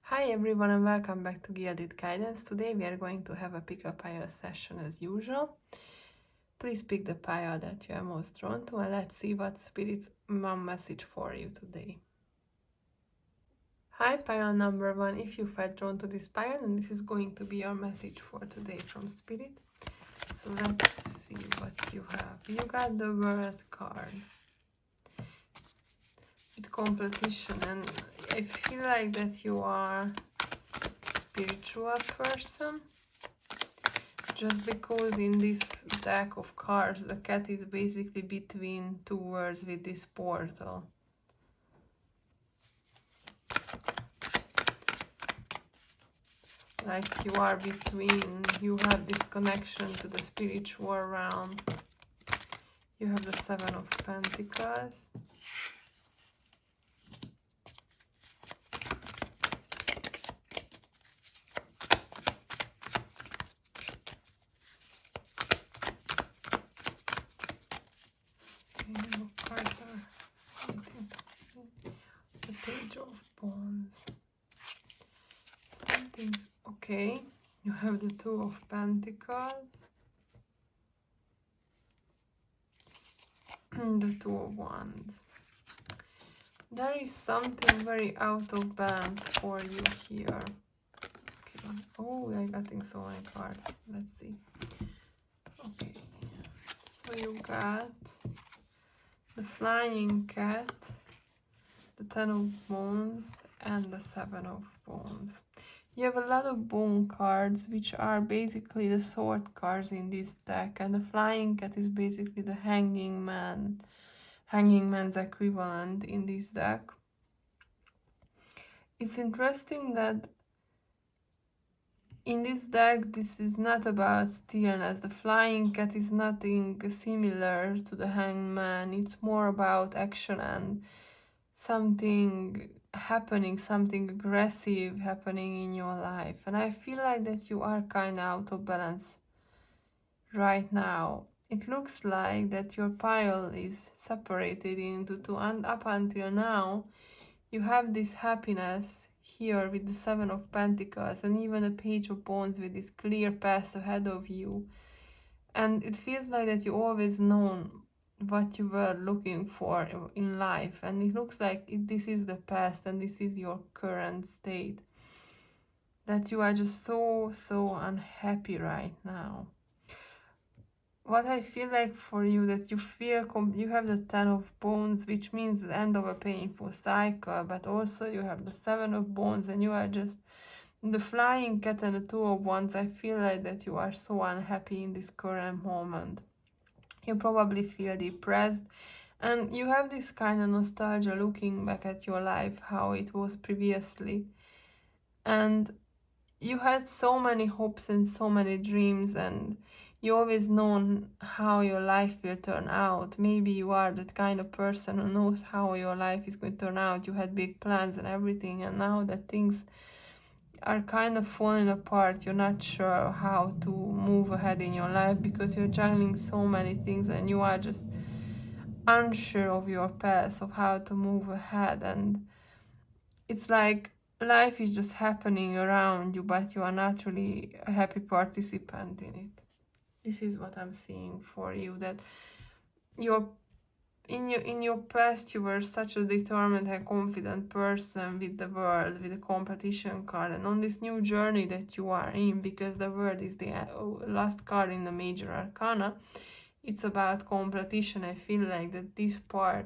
Hi everyone and welcome back to Gilded Guidance. Today we are going to have a pick a pile session as usual. Please pick the pile that you are most drawn to and let's see what Spirit's message for you today. Hi pile number 1, if you felt drawn to this pile, and this is going to be your message for today from Spirit. So let's see what you have. You got the World card. With competition, and I feel like that you are spiritual person, just because in this deck of cards the cat is basically between two words with this portal. Like you are between, you have this connection to the spiritual realm. You have the Seven of Pentacles. The Page of Wands. Something's okay. You have the Two of Pentacles. The Two of Wands. There is something very out of balance for you here. Okay. Oh, I'm getting so many cards. Let's see. Okay. So you got the Flying Cat, the Ten of Wands, and the Seven of Wands. You have a lot of bone cards, which are basically the sword cards in this deck, and the Flying Cat is basically the Hanging Man's equivalent in this deck. It's interesting that in this deck, this is not about stillness. The Flying Cat is nothing similar to the Hangman. It's more about action and something happening, something aggressive happening in your life. And I feel like that you are kind of out of balance right now. It looks like that your pile is separated into two, and up until now you have this happiness here with the Seven of Pentacles and even a Page of Wands with this clear path ahead of you. And it feels like that you always known what you were looking for in life, and it looks like this is the past and this is your current state, that you are just so unhappy right now. What I feel like for you, that you feel you have the Ten of Wands, which means the end of a painful cycle, but also you have the Seven of Wands, and you are just the Flying Cat and the Two of Wands. I feel like that you are so unhappy in this current moment. You probably feel depressed, and you have this kind of nostalgia looking back at your life, how it was previously, and you had so many hopes and so many dreams, and you always known how your life will turn out. Maybe you are that kind of person who knows how your life is going to turn out. You had big plans and everything, and now that things are kind of falling apart, you're not sure how to move ahead in your life because you're juggling so many things and you are just unsure of your path, of how to move ahead. And it's like life is just happening around you, but you are not really a happy participant in it. This is what I'm seeing for you, that you're in your past you were such a determined and confident person with the world, with the competition card, and on this new journey that you are in, because the world is the last card in the major arcana, it's about competition. I feel like that this part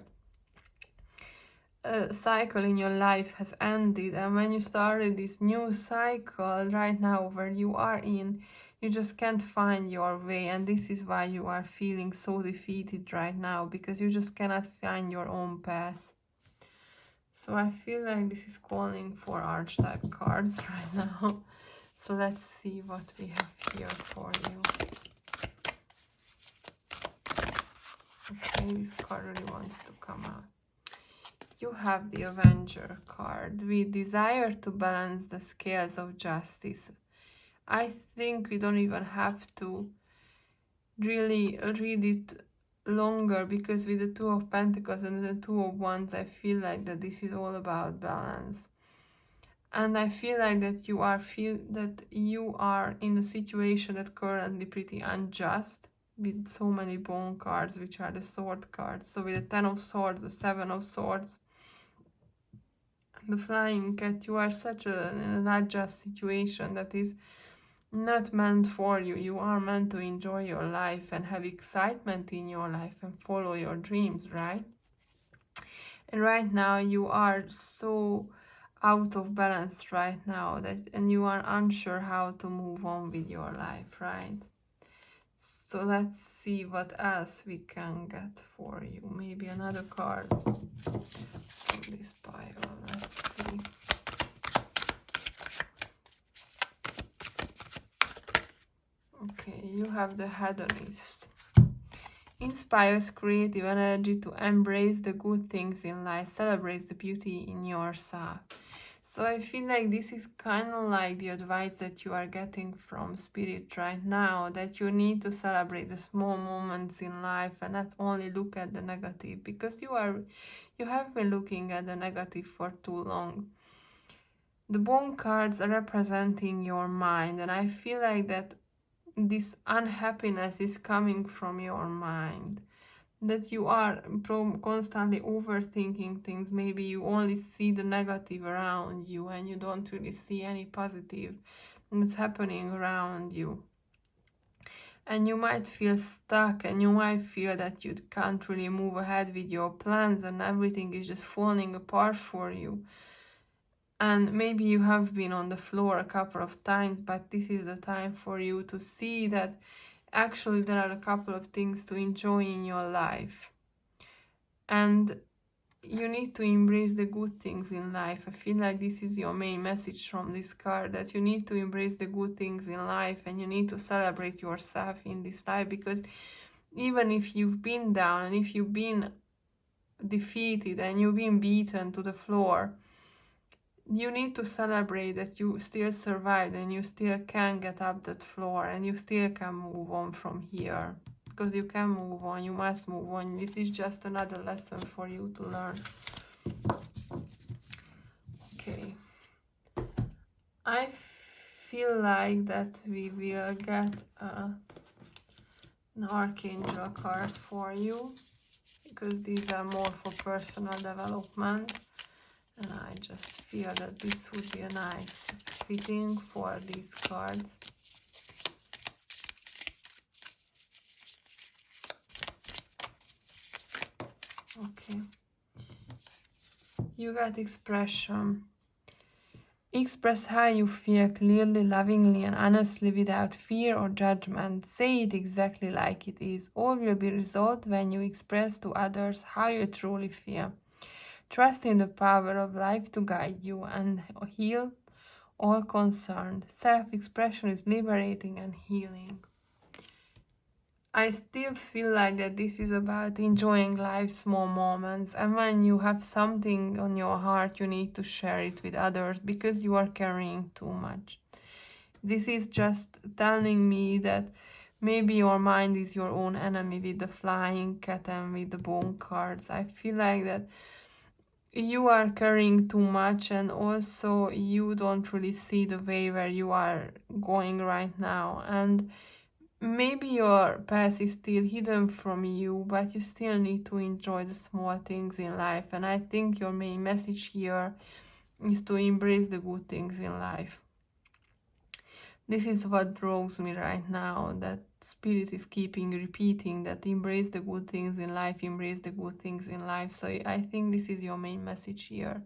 cycle in your life has ended, and when you started this new cycle right now where you are in, you just can't find your way, and this is why you are feeling so defeated right now, because you just cannot find your own path. So I feel like this is calling for archetype cards right now. So let's see what we have here for you. Okay, this card really wants to come out. You have the Avenger card. We desire to balance the scales of justice. I think we don't even have to really read it longer, because with the Two of Pentacles and the Two of Wands, I feel like that this is all about balance. And I feel like that you are in a situation that currently pretty unjust, with so many bone cards, which are the sword cards. So with the 10 of swords, the 7 of swords, the flying cat, you are in an unjust situation that is not meant for you. You are meant to enjoy your life and have excitement in your life and follow your dreams, right? And right now you are so out of balance right now, and you are unsure how to move on with your life, right? So let's see what else we can get for you. Maybe another card from this pile. Let's see. Okay, you have the hedonist. Inspires creative energy to embrace the good things in life, celebrates the beauty in yourself. So I feel like this is kind of like the advice that you are getting from Spirit right now, that you need to celebrate the small moments in life and not only look at the negative, because you have been looking at the negative for too long. The bone cards are representing your mind, and I feel like that this unhappiness is coming from your mind, that you are constantly overthinking things. Maybe you only see the negative around you and you don't really see any positive that's happening around you. And you might feel stuck, and you might feel that you can't really move ahead with your plans and everything is just falling apart for you. And maybe you have been on the floor a couple of times, but this is the time for you to see that actually there are a couple of things to enjoy in your life. And you need to embrace the good things in life. I feel like this is your main message from this card, that you need to embrace the good things in life and you need to celebrate yourself in this life, because even if you've been down and if you've been defeated and you've been beaten to the floor, you need to celebrate that you still survived and you still can get up that floor and you still can move on from here, because you can move on, you must move on. This is just another lesson for you to learn. Okay, I feel like that we will get an archangel card for you, because these are more for personal development. And I just feel that this would be a nice fitting for these cards. Okay. You got expression. Express how you feel clearly, lovingly, and honestly without fear or judgment. Say it exactly like it is. All will be resolved when you express to others how you truly feel. Trust in the power of life to guide you and heal all concerned. Self-expression is liberating and healing. I still feel like that this is about enjoying life's small moments, and when you have something on your heart, you need to share it with others because you are carrying too much. This is just telling me that maybe your mind is your own enemy with the flying cat and with the bone cards. I feel like that you are carrying too much, and also you don't really see the way where you are going right now, and maybe your past is still hidden from you, but you still need to enjoy the small things in life. And I think your main message here is to embrace the good things in life. This is what draws me right now, that Spirit is keeping repeating that embrace the good things in life, embrace the good things in life. So I think this is your main message here.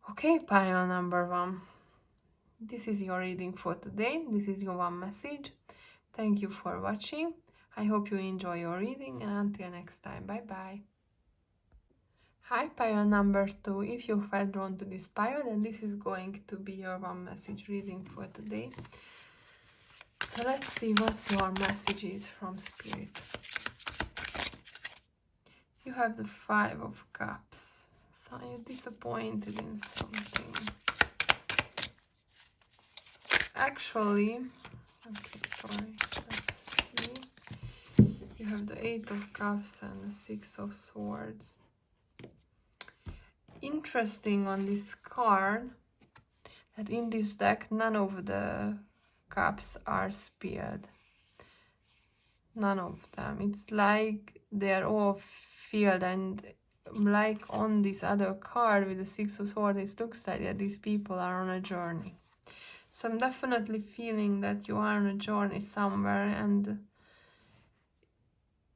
Okay, pile number 1. This is your reading for today. This is your one message. Thank you for watching. I hope you enjoy your reading, and until next time, bye bye. Hi, pile number 2. If you felt drawn to this pile, then this is going to be your one message reading for today. So let's see what's your messages from Spirit. You have the 5 of Cups. So you're disappointed in something. Actually, okay, sorry. Let's see. You have the 8 of Cups and the 6 of Swords. interesting on this card that in this deck none of the cups are spilled. None of them. It's like they're all filled, and like on this other card with the Six of Swords, it looks like that these people are on a journey. So I'm definitely feeling that you are on a journey somewhere, and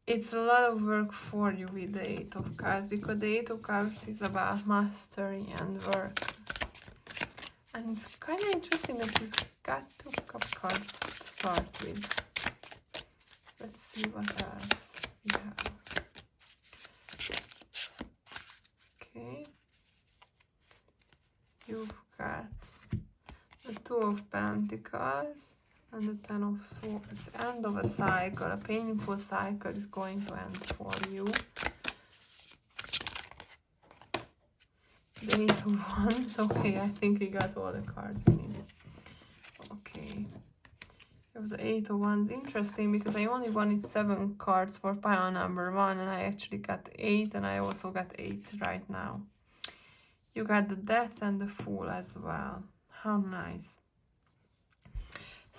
it's a lot of work for you with the Eight of Cups, because the Eight of Cups is about mastery and work. And it's kind of interesting that you've got 2 cup cards to start with. Let's see what else we have. Okay. You've got the 2 of Pentacles and the 10 of Swords. End of a cycle. A painful cycle is going to end for you. The 8 of Wands. Okay, I think we got all the cards we needed. Okay. You have the 8 of Wands. Interesting, because I only wanted 7 cards for pile number 1, and I actually got 8, and I also got 8 right now. You got the Death and the Fool as well. How nice.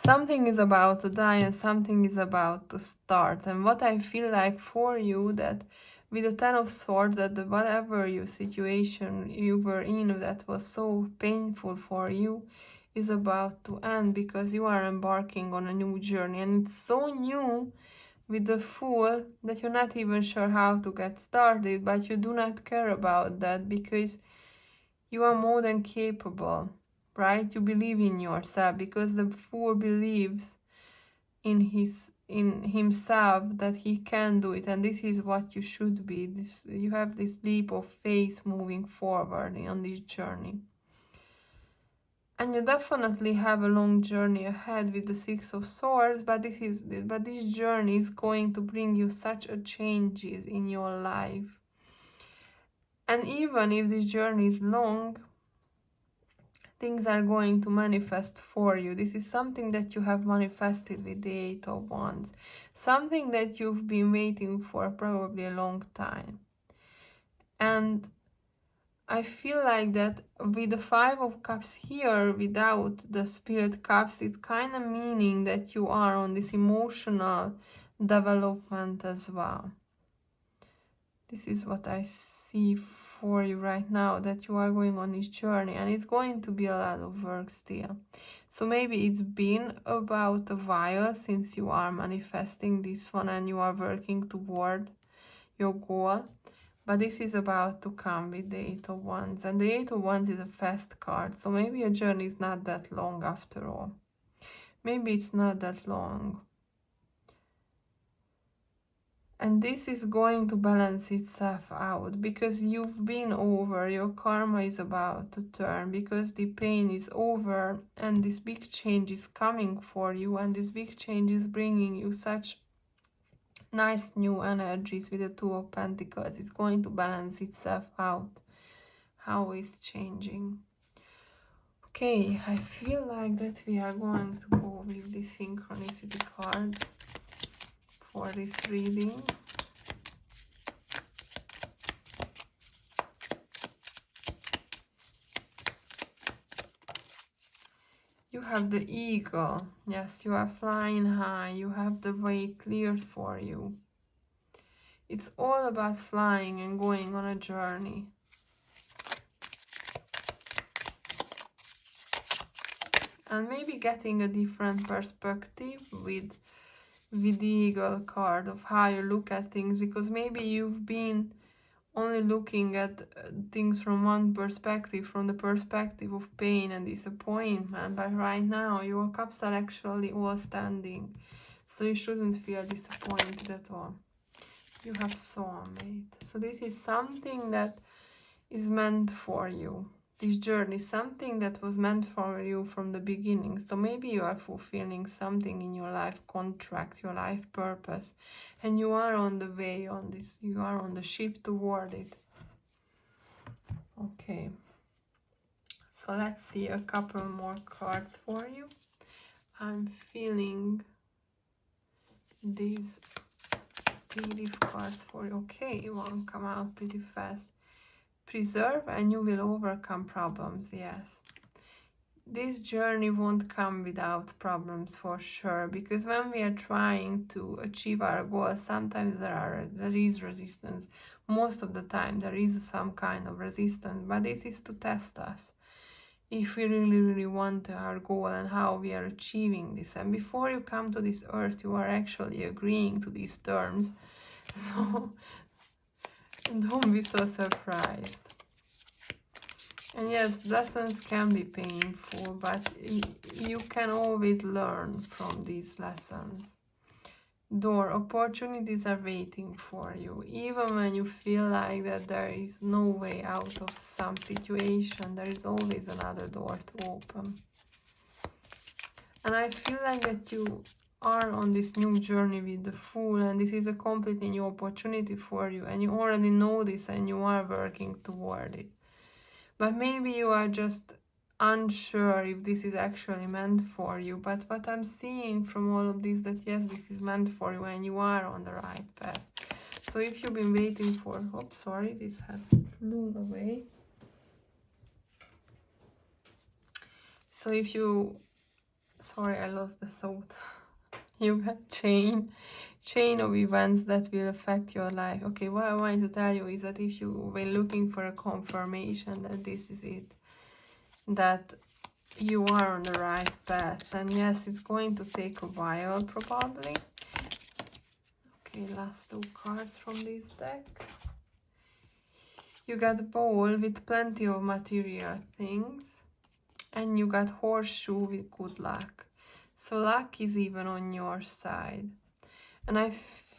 Something is about to die and something is about to start. And what I feel like for you, that with the 10 of Swords, that whatever your situation you were in that was so painful for you is about to end, because you are embarking on a new journey. And it's so new with the Fool that you're not even sure how to get started, but you do not care about that, because you are more than capable, right? You believe in yourself, because the Fool believes in himself that he can do it, and this is what you should be. You have this leap of faith moving forward on this journey. And you definitely have a long journey ahead with the Six of Swords, but this journey is going to bring you such a changes in your life. And even if this journey is long, things are going to manifest for you. This is something that you have manifested with the Eight of Wands. Something that you've been waiting for probably a long time. And I feel like that with the Five of Cups here, without the Spirit Cups, it's kind of meaning that you are on this emotional development as well. This is what I see for you right now, that you are going on this journey, and it's going to be a lot of work still. So maybe it's been about a while since you are manifesting this one and you are working toward your goal. But this is about to come with the Eight of Wands. And the Eight of Wands is a fast card. So maybe your journey is not that long after all. Maybe it's not that long. And this is going to balance itself out, because you've been over, your karma is about to turn, because the pain is over and this big change is coming for you, and this big change is bringing you such nice new energies with the Two of Pentacles. It's going to balance itself out. How is changing? Okay, I feel like that we are going to go with the synchronicity cards for this reading. You have the eagle. Yes, you are flying high. You have the way cleared for you. It's all about flying and going on a journey. And maybe getting a different perspective with the eagle card, of how you look at things, because maybe you've been only looking at things from one perspective, from the perspective of pain and disappointment, but right now your cups are actually all standing, so you shouldn't feel disappointed at all. You have soulmate, so this is something that is meant for you. This journey, something that was meant for you from the beginning. So maybe you are fulfilling something in your life contract, your life purpose, and you are on the way on this. You are on the ship toward it. Okay. So let's see a couple more cards for you. I'm feeling these tea leaf cards for you. Okay, you won't come out pretty fast. preserve and you will overcome problems. Yes, this journey won't come without problems for sure, because when we are trying to achieve our goals, sometimes there is resistance. Most of the time there is some kind of resistance, but this is to test us if we really want our goal and how we are achieving this. And before you come to this earth, you are actually agreeing to these terms, so don't be so surprised. And yes, lessons can be painful, but you can always learn from these lessons. Opportunities are waiting for you. Even when you feel like that there is no way out of some situation, there is always another door to open. And I feel like that you are on this new journey with the Fool, and this is a completely new opportunity for you, and you already know this and you are working toward it. But maybe you are just unsure if this is actually meant for you. But what I'm seeing from all of this, that yes, this is meant for you and you are on the right path. So if you've been waiting for, oops, sorry, this has flew away. So if you, sorry, I lost the thought. You have chain of events that will affect your life. Okay, what I want to tell you is that if you were looking for a confirmation that this is it, that you are on the right path, and yes, it's going to take a while probably. Okay, last two cards from this deck. You got Bowl with plenty of material things, and you got Horseshoe with good luck. So luck is even on your side. And I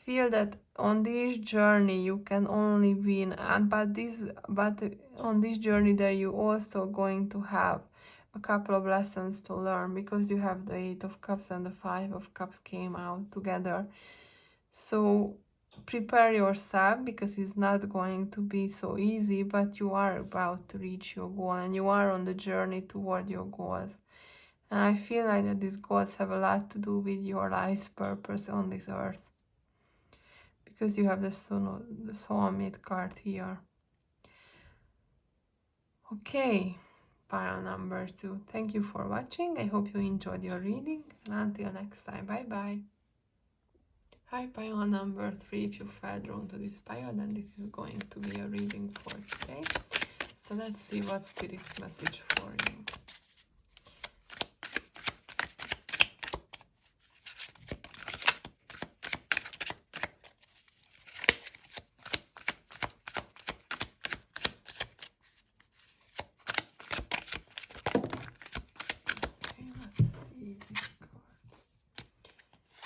feel that on this journey you can only win, and but on this journey there you also going to have a couple of lessons to learn, because you have the 8 of Cups and the 5 of Cups came out together. So prepare yourself, because it's not going to be so easy, but you are about to reach your goal and you are on the journey toward your goals. And I feel like that these goals have a lot to do with your life's purpose on this earth, because you have the soulmate card here. Okay, pile number 2. Thank you for watching. I hope you enjoyed your reading, and until next time, bye bye. Hi, pile number 3. If you fell drawn to this pile, then this is going to be a reading for today. So let's see what Spirit's message for you.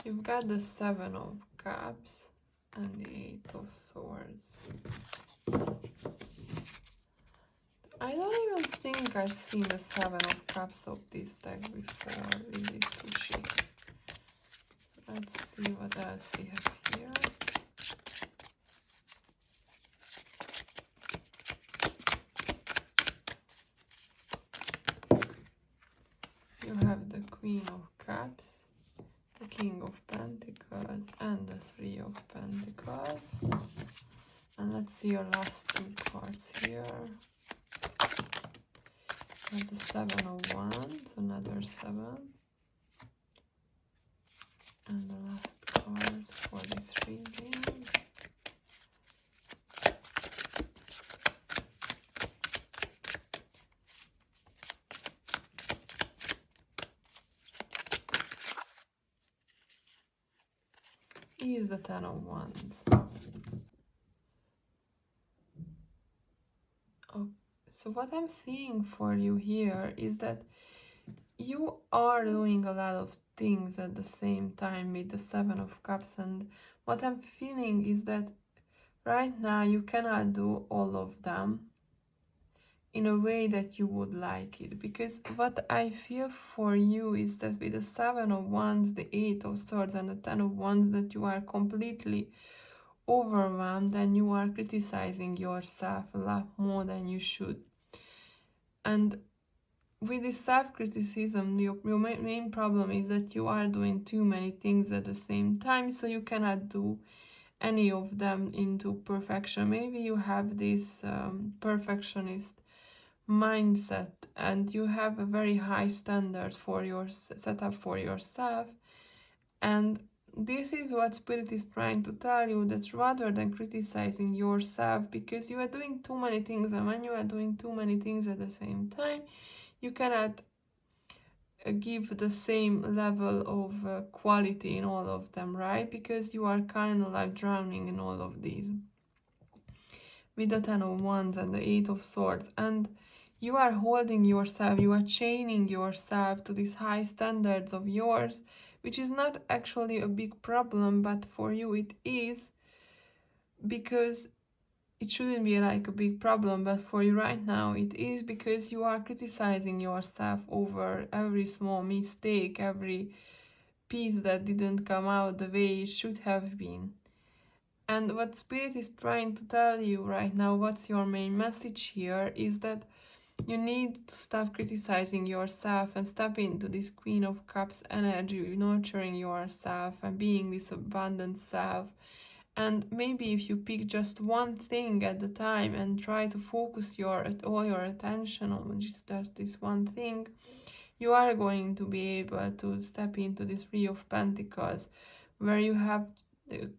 You've got the 7 of Cups and the 8 of Swords. I don't even think I've seen the 7 of Cups of this deck before in this sushi. Let's see what else we have here. You have the Queen of Cups, the King of Pentacles, and the 3 of Pentacles. And let's see your last 2 cards here. And the 7 of Wands, another 7. And the last card for this reading. Is the 10 of Wands. Oh, so what I'm seeing for you here is that you are doing a lot of things at the same time with the 7 of Cups, and what I'm feeling is that right now you cannot do all of them in a way that you would like it, because what I feel for you is that with the 7 of Wands, the 8 of Swords, and the 10 of Wands, that you are completely overwhelmed and you are criticizing yourself a lot more than you should. And with this self-criticism, your main problem is that you are doing too many things at the same time, so you cannot do any of them into perfection. Maybe you have this perfectionist mindset and you have a very high standard for your setup for yourself, and this is what Spirit is trying to tell you, that rather than criticizing yourself because you are doing too many things, and when you are doing too many things at the same time, you cannot give the same level of quality in all of them, right? Because you are kind of like drowning in all of these with the 10 of Wands and the 8 of Swords, and you are holding yourself, you are chaining yourself to these high standards of yours, which is not actually a big problem, but for you it is, because it shouldn't be like a big problem, but for you right now it is, because you are criticizing yourself over every small mistake, every piece that didn't come out the way it should have been. And what Spirit is trying to tell you right now, what's your main message here, is that you need to stop criticizing yourself and step into this Queen of Cups energy, nurturing yourself and being this abundant self. And maybe if you pick just one thing at the time and try to focus all your attention on just this one thing, you are going to be able to step into this Three of Pentacles, where you have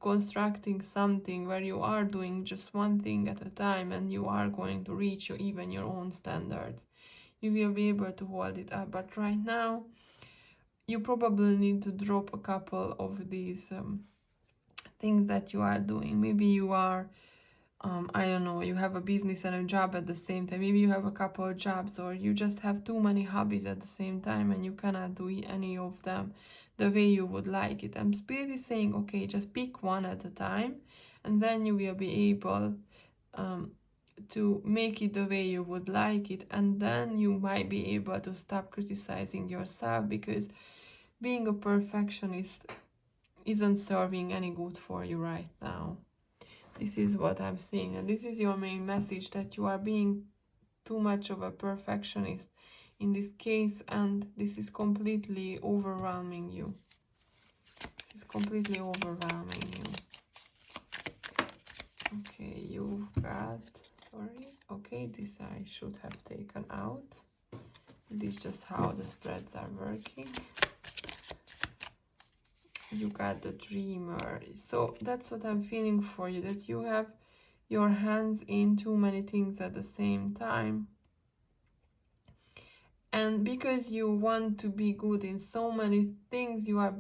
constructing something, where you are doing just one thing at a time, and you are going to reach even your own standards. You will be able to hold it up, but right now you probably need to drop a couple of these things that you are doing. Maybe you are I don't know, you have a business and a job at the same time. Maybe you have a couple of jobs, or you just have too many hobbies at the same time and you cannot do any of them the way you would like it. And Spirit is saying, okay, just pick one at a time, and then you will be able to make it the way you would like it, and then you might be able to stop criticizing yourself, because being a perfectionist isn't serving any good for you right now. This is what I'm seeing, and this is your main message, that you are being too much of a perfectionist in this case, and this is completely overwhelming you. This is completely overwhelming you. Okay, you've got, sorry, okay, this I should have taken out. This is just how the spreads are working. You got the Dreamer. So that's what I'm feeling for you, that you have your hands in too many things at the same time, and because you want to be good in so many things, you are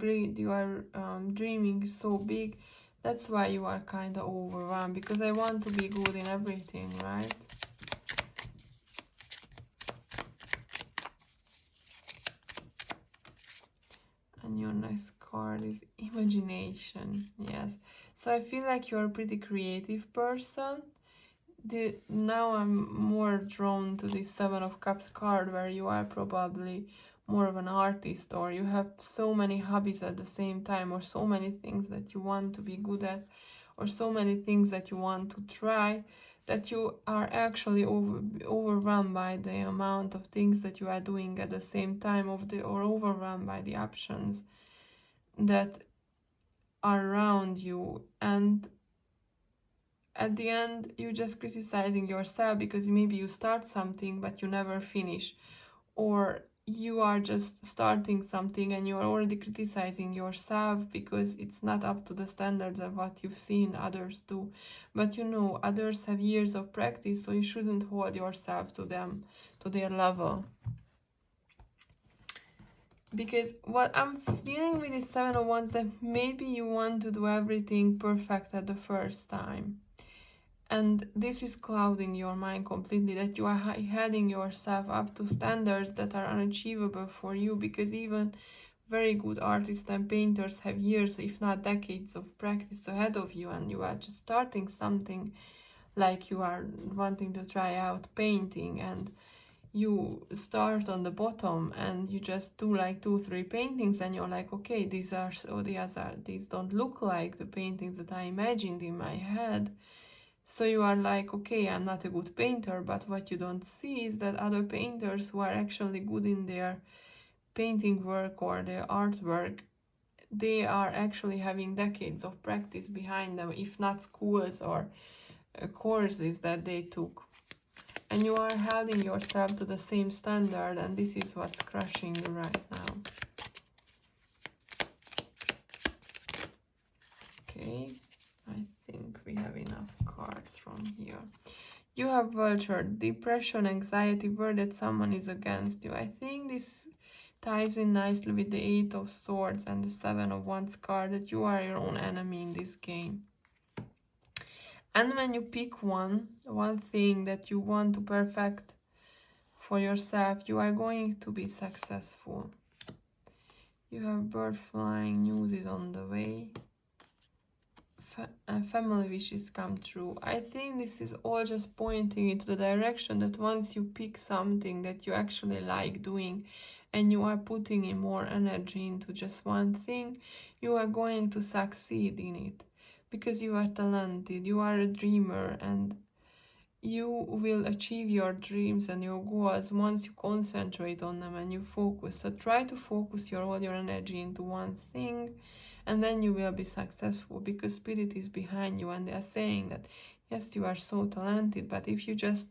dreaming so big. That's why you are kind of overwhelmed, because I want to be good in everything, right? And your next card is Imagination. Yes, so I feel like you're a pretty creative person. Now I'm more drawn to the Seven of Cups card, where you are probably more of an artist, or you have so many hobbies at the same time, or so many things that you want to be good at, or so many things that you want to try, that you are actually overwhelmed by the amount of things that you are doing at the same time, or overwhelmed by the options that are around you. And at the end, you're just criticizing yourself because maybe you start something but you never finish, or you are just starting something and you are already criticizing yourself because it's not up to the standards of what you've seen others do. But you know, others have years of practice, so you shouldn't hold yourself to them, to their level. Because what I'm feeling with this Seven of Wands, that maybe you want to do everything perfect at the first time. And this is clouding your mind completely, that you are heading yourself up to standards that are unachievable for you, because even very good artists and painters have years, if not decades, of practice ahead of you, and you are just starting something, like you are wanting to try out painting, and you start on the bottom and you just do like 2-3 paintings, and you're like, okay, these don't look like the paintings that I imagined in my head. So you are like, okay, I'm not a good painter, but what you don't see is that other painters who are actually good in their painting work or their artwork, they are actually having decades of practice behind them, if not schools or courses that they took. And you are holding yourself to the same standard, and this is what's crushing you right now. Okay, I think we have enough cards from here. You have vulture, depression, anxiety, word that someone is against you. I think this ties in nicely with the 8 of Swords and the 7 of Wands card, that you are your own enemy in this game. And when you pick one thing that you want to perfect for yourself, you are going to be successful. You have bird flying, news is on the way. Family wishes come true. I think this is all just pointing into the direction that once you pick something that you actually like doing and you are putting in more energy into just one thing, you are going to succeed in it. Because you are talented, you are a dreamer, and you will achieve your dreams and your goals once you concentrate on them and you focus. So try to focus all your energy into one thing, and then you will be successful, because spirit is behind you and they are saying that yes, you are so talented, but if you just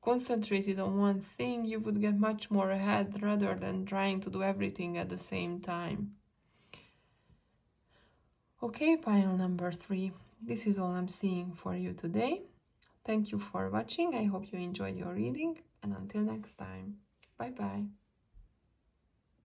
concentrated on one thing, you would get much more ahead rather than trying to do everything at the same time. Okay, pile number 3. This is all I'm seeing for you today. Thank you for watching. I hope you enjoyed your reading, and until next time, bye bye.